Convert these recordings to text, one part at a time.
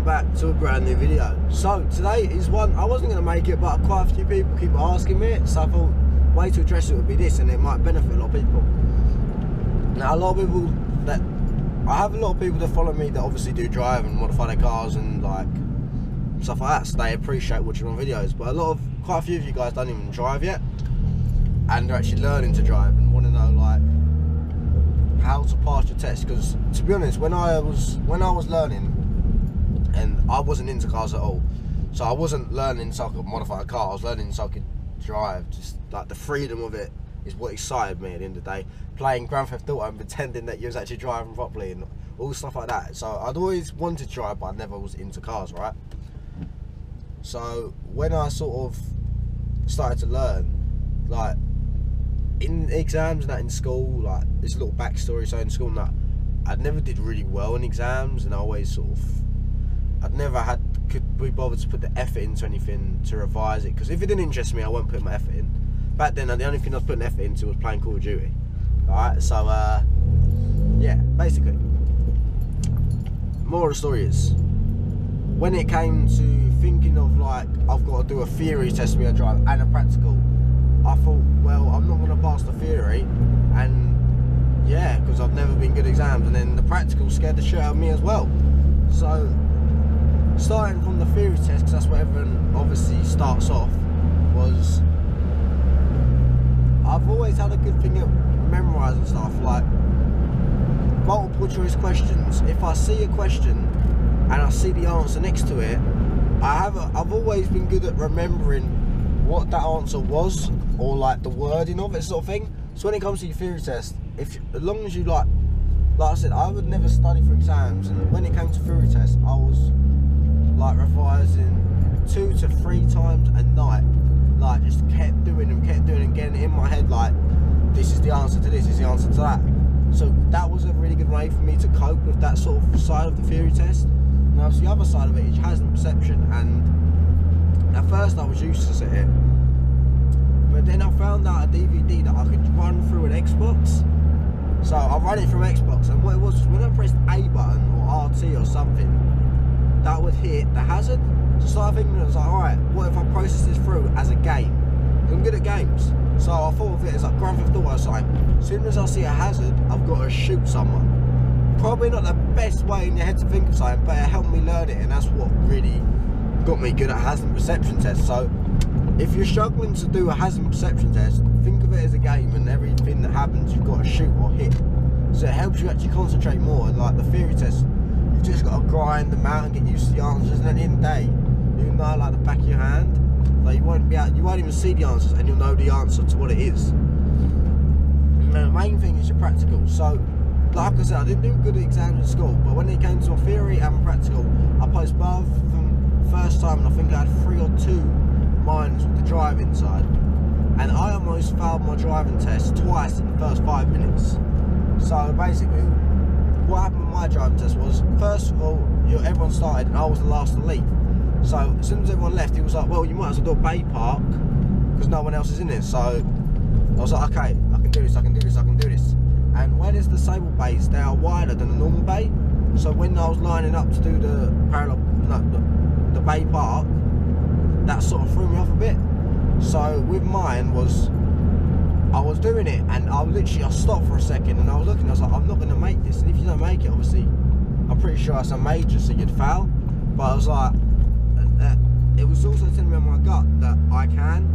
back to a brand new video. So today is one, I wasn't going to make it, but quite a few people keep asking me it, so I thought way to address it would be this, and it might benefit a lot of people. Now a lot of people that, I have a lot of people that follow me that obviously do drive and modify their cars and like stuff like that, so they appreciate watching my videos, but quite a few of you guys don't even drive yet, and they're actually learning to drive and want to know like how to pass your test. Because to be honest, when I was learning, and I wasn't into cars at all, so I wasn't learning so I could modify a car, I was learning so I could drive. Just like the freedom of it is what excited me at the end of the day. Playing Grand Theft Auto and pretending that you was actually driving properly and all stuff like that. So I'd always wanted to drive, but I never was into cars, right? So when I sort of started to learn, like in exams and that in school, like this little backstory, so in school and that, I never did really well in exams, and I always sort of, I'd never could be bothered to put the effort into anything to revise it, because if it didn't interest me, I won't put my effort in. Back then, the only thing I was putting effort into was playing Call of Duty. Alright, so yeah, basically, more of the story is, when it came to thinking of like, I've got to do a theory test me I drive and a practical, I thought, well, I'm not going to pass the theory, and yeah, because I've never been good at exams, and then the practical scared the shit out of me as well. So starting from the theory test, because that's where everyone obviously starts off, was I've always had a good thing at memorising stuff, like multiple choice questions. If I see a question and I see the answer next to it, I've always been good at remembering what that answer was, or like the wording of it, sort of thing. So when it comes to your theory test, as long as you like I said, I would never study for exams, and when it came to theory test, I was like revising 2 to 3 times a night, like just kept doing and getting it in my head, like this is the answer to this, is the answer to that. So that was a really good way for me to cope with that sort of side of the theory test. Now the other side of it is hazard perception, and at first I was useless at it, but then I found out a DVD that I could run through an Xbox. So I ran it from Xbox, and what it was when I pressed A button or RT or something, that would hit the hazard. So I started thinking, I was like, alright, what if I process this through as a game? I'm good at games. So I thought of it as like Grand Theft Auto. I was like, as soon as I see a hazard, I've got to shoot someone. Probably not the best way in your head to think of something, but it helped me learn it, and that's what really got me good at hazard perception tests. So if you're struggling to do a hazard perception test, think of it as a game, and everything that happens you've got to shoot or hit. So it helps you actually concentrate more. And like the theory test, you've just got to grind them out and get used to the answers, and at the end of the day, you'll know like the back of your hand. Like you won't even see the answers, and you'll know the answer to what it is. And the main thing is your practical. So like I said, I didn't do good at exams in school, but when it came to a theory and practical, I passed both from first time, and I think I had 3 or 2 minds with the driving side, and I almost failed my driving test twice in the first 5 minutes. So basically what happened with my driving test was, first of all, everyone started and I was the last to leave. So as soon as everyone left, he was like, well, you might as well do a bay park because no one else is in it. So I was like, okay, I can do this, I can do this, I can do this. And where there's disabled bays, they are wider than a normal bay. So when I was lining up to do the the bay park, that sort of threw me off a bit. So with mine I was doing it, and I stopped for a second, and I was looking, I was like, I'm not going to make this, and if you don't make it, obviously, I'm pretty sure it's a major, so you'd fail. But I was like, it was also telling me on my gut that I can,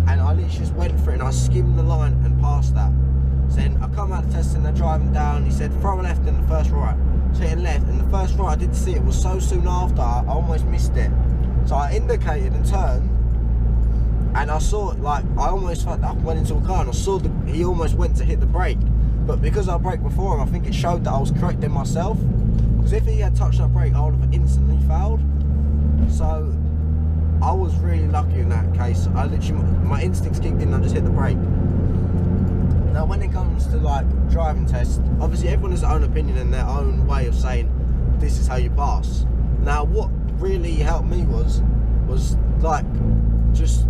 and I literally just went for it, and I skimmed the line and passed that. So then I come out of the test, and they're driving down, he said, throw a left and the first right. So hitting left, and the first right I did see it was so soon after, I almost missed it. So I indicated and turned, and I saw it, like, I almost went into a car, and I saw he almost went to hit the brake. But because I braked before him, I think it showed that I was correcting myself. Because if he had touched that brake, I would have instantly failed. So I was really lucky in that case. I literally, my instincts kicked in and I just hit the brake. Now when it comes to like driving tests, obviously everyone has their own opinion and their own way of saying this is how you pass. Now what really helped me was like, just,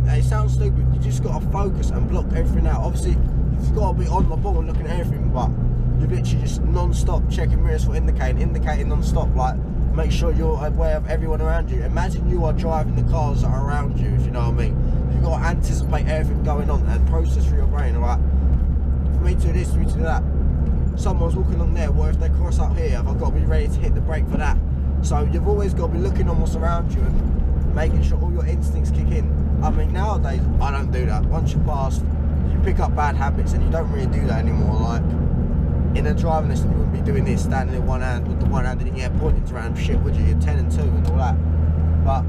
it sounds stupid, you just got to focus and block everything out. Obviously you've got to be on the ball and looking at everything, but You're literally just non-stop checking mirrors for indicating non-stop, like make sure you're aware of everyone around you. Imagine you are driving the cars that are around you, if you know what I mean. You've got to anticipate everything going on and process through your brain, alright? For me to do this, for me to do that. Someone's walking along there, what if they cross up here? Have I got to be ready to hit the brake for that? So you've always got to be looking on what's around you and making sure all your instincts kick in. I mean, nowadays, I don't do that. Once you're past, you pick up bad habits and you don't really do that anymore. Like, in a driving lesson, you wouldn't be doing this, standing in one hand with the one hand in the air, pointing to random shit, would you? You're 10 and 2 and all that. But,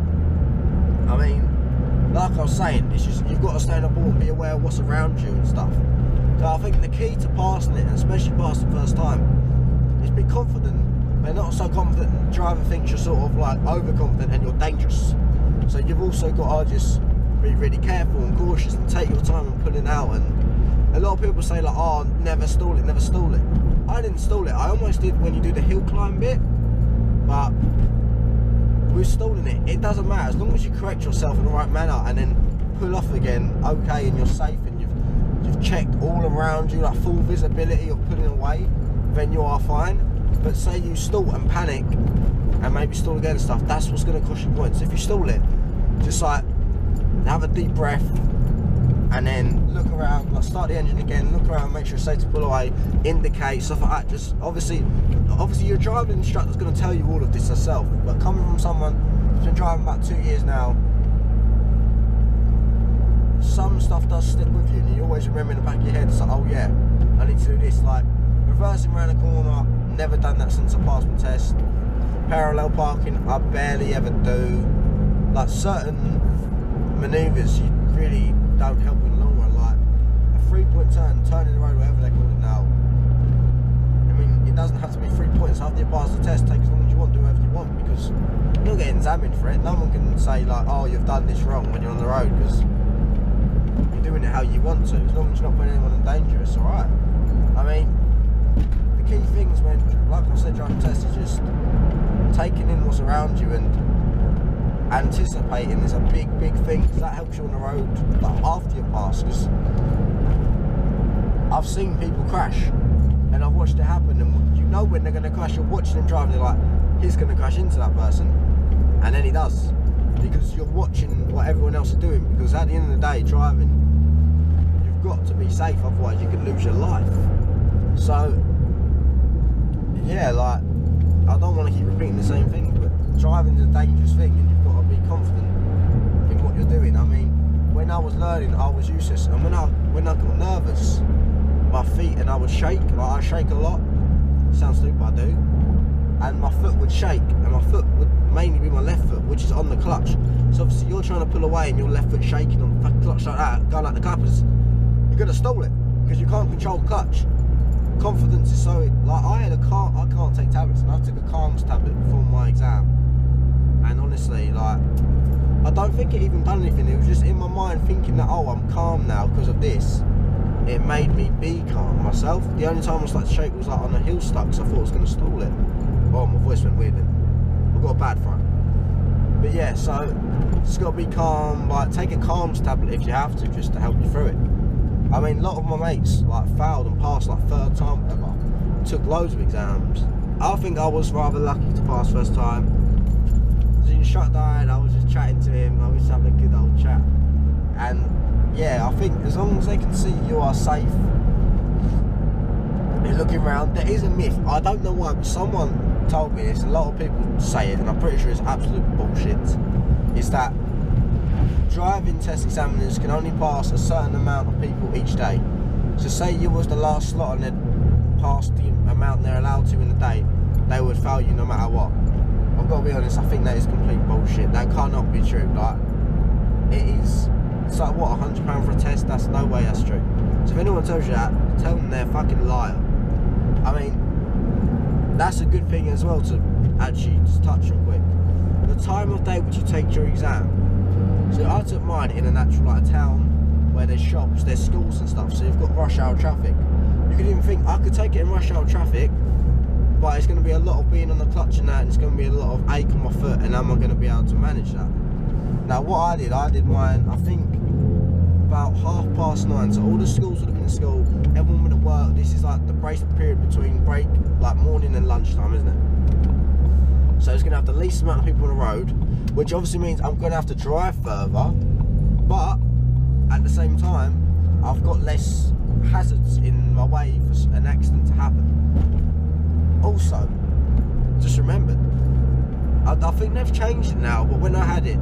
I mean, like I was saying, it's just, you've got to stay on the ball and be aware of what's around you and stuff. So I think the key to passing it, and especially passing the first time, is be confident, but not so confident that the driver thinks you're sort of like overconfident and you're dangerous. So you've also got to just be really careful and cautious and take your time and pulling out. And a lot of people say like, oh, never stall it, never stall it. I didn't stall it. I almost did when you do the hill climb bit, but with stalling it, it doesn't matter as long as you correct yourself in the right manner and then pull off again, okay, and you're safe and you've checked all around you, like full visibility of pulling away, then you are fine. But say you stall and panic and maybe stall again and stuff, that's what's going to cost you points. If you stall it, just like have a deep breath and then look around, like start the engine again, look around, make sure it's safe to pull away, indicate, stuff like that. Just obviously your driving instructor's going to tell you all of this herself, but coming from someone who's been driving about 2 years now, some stuff does stick with you and you always remember in the back of your head, it's like, oh yeah, I need to do this. Like reversing around a corner, never done that since I passed my test. Parallel parking, I barely ever do. Like certain manoeuvres you really don't help in the long run, like a 3-point turn, turning the road, whatever they call it now. I mean, it doesn't have to be 3 points. After you pass the test, take as long as you want, do whatever you want, because you're not getting examined for it. No one can say like, oh, you've done this wrong when you're on the road, because you're doing it how you want to. As long as you're not putting anyone in danger, it's alright. I mean, the key things when, like I said, driving test is just taking in what's around you and anticipating is a big thing, because that helps you on the road like after you pass. Because I've seen people crash and I've watched it happen, and you know when they're going to crash. You're watching them driving, you're like, he's going to crash into that person, and then he does, because you're watching what everyone else is doing. Because at the end of the day, driving, you've got to be safe, otherwise you could lose your life. So yeah, like, I don't want to keep repeating the same thing, but driving is a dangerous thing and you've got to be confident in what you're doing. I mean, when I was learning, I was useless, and when I got nervous, my feet, and I would shake, like I shake a lot, sounds stupid, I do, and my foot would shake, and my foot would mainly be my left foot, which is on the clutch. So obviously you're trying to pull away and your left foot shaking on the clutch like that, going like the clappers, you're going to stall it, because you can't control the clutch. Confidence is so, like I can't take tablets, and I took a calms tablet before my exam, and honestly, like, I don't think it even done anything. It was just in my mind thinking that, oh, I'm calm now because of this. It made me be calm myself. The only time I started to shake was like on a hill stuck, because I thought I was going to stall it. Oh, my voice went weird then. I've got a bad throat. But yeah, so just got to be calm. Like, take a calms tablet if you have to, just to help you through it. I mean, a lot of my mates like failed and passed like third time, whatever. Took loads of exams. I think I was rather lucky to pass first time. The instructor died, I was just chatting to him, I was just having a good old chat. And yeah, I think as long as they can see you are safe, you're looking around. There is a myth, I don't know why, but someone told me this, a lot of people say it, and I'm pretty sure it's absolute bullshit, is that driving test examiners can only pass a certain amount of people each day. So say you was the last slot and they'd passed the amount they're allowed to in the day, they would fail you no matter what. I've got to be honest, I think that is complete bullshit. That cannot be true. Like, it's like, what, £100 for a test? That's no way that's true. So if anyone tells you that, tell them they're a fucking liar. I mean, that's a good thing as well to actually just touch real quick. The time of day which you take your exam. So I took mine in a natural, like, a town where there's shops, there's schools and stuff, so you've got rush hour traffic. You could even think, I could take it in rush hour traffic, but it's going to be a lot of being on the clutch and that, and it's going to be a lot of ache on my foot, and am I going to be able to manage that? Now what I did mine, I think, about about 9:30, so all the schools would have been at school, everyone would have worked. This is like the brace period between break, like morning and lunchtime, isn't it? So it's going to have the least amount of people on the road, which obviously means I'm going to have to drive further, but at the same time, I've got less hazards in my way for an accident to happen. Also, just remembered, I think they've changed it now, but when I had it,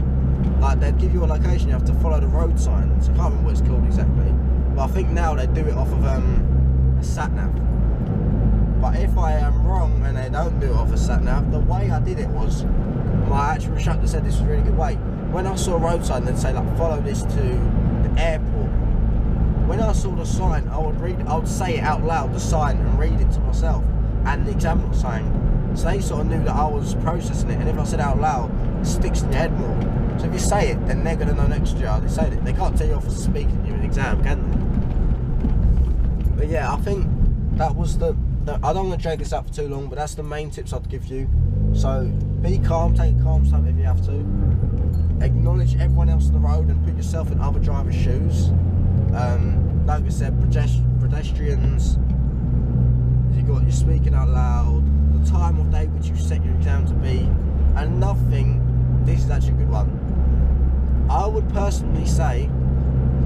like they'd give you a location, you have to follow the road signs. I can't remember what it's called exactly, but I think now they do it off of a sat nav. But if I am wrong and they don't do it off a sat nav, the way I did it was, my actual instructor said this was a really good way. When I saw a road sign, they'd say like follow this to the airport. When I saw the sign, I would say it out loud, the sign, and read it to myself, and the examiner was saying. So they sort of knew that I was processing it, and if I said it out loud, it sticks in your head more. So if you say it, then they're going to know next year they say it. They can't tell you off for speaking you in an exam, can they? But yeah, I think that was I don't want to drag this out for too long, but that's the main tips I'd give you. So be calm, take calm stuff if you have to. Acknowledge everyone else on the road and put yourself in other drivers' shoes. Like I said, pedestrians, you're speaking out loud, the time of day which you set your exam to be, and another thing, this is actually a good one. I would personally say,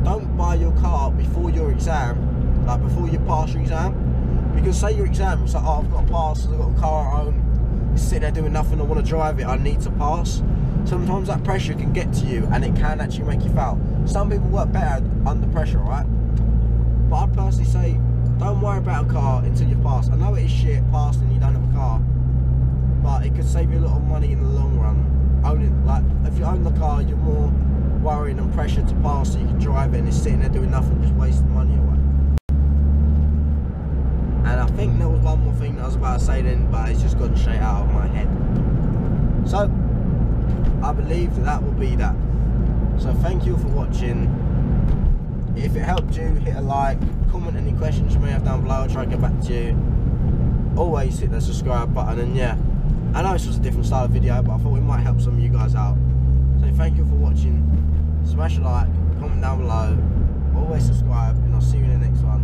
don't buy your car before your exam, like before you pass your exam, because say your exam, it's like, oh, I've got to pass, I've got a car at home, you sit there doing nothing, I want to drive it, I need to pass. Sometimes that pressure can get to you and it can actually make you fail. Some people work better under pressure, right? But I'd personally say, don't worry about a car until you pass. I know it is shit passing and you don't have a car, but it could save you a lot of money in the long run. Like, if you own the car, you're more worried and pressured to pass so you can drive it, and it's sitting there doing nothing, just wasting money away. And I think there was one more thing that I was about to say then, but it's just gone straight out of my head. So, I believe that will be that. So thank you for watching. If it helped you, hit a like, comment any questions you may have down below, I'll try to get back to you. Always hit the subscribe button, and yeah, I know this was a different style of video, but I thought it might help some of you guys out. So thank you for watching. Smash a like, comment down below, always subscribe, and I'll see you in the next one.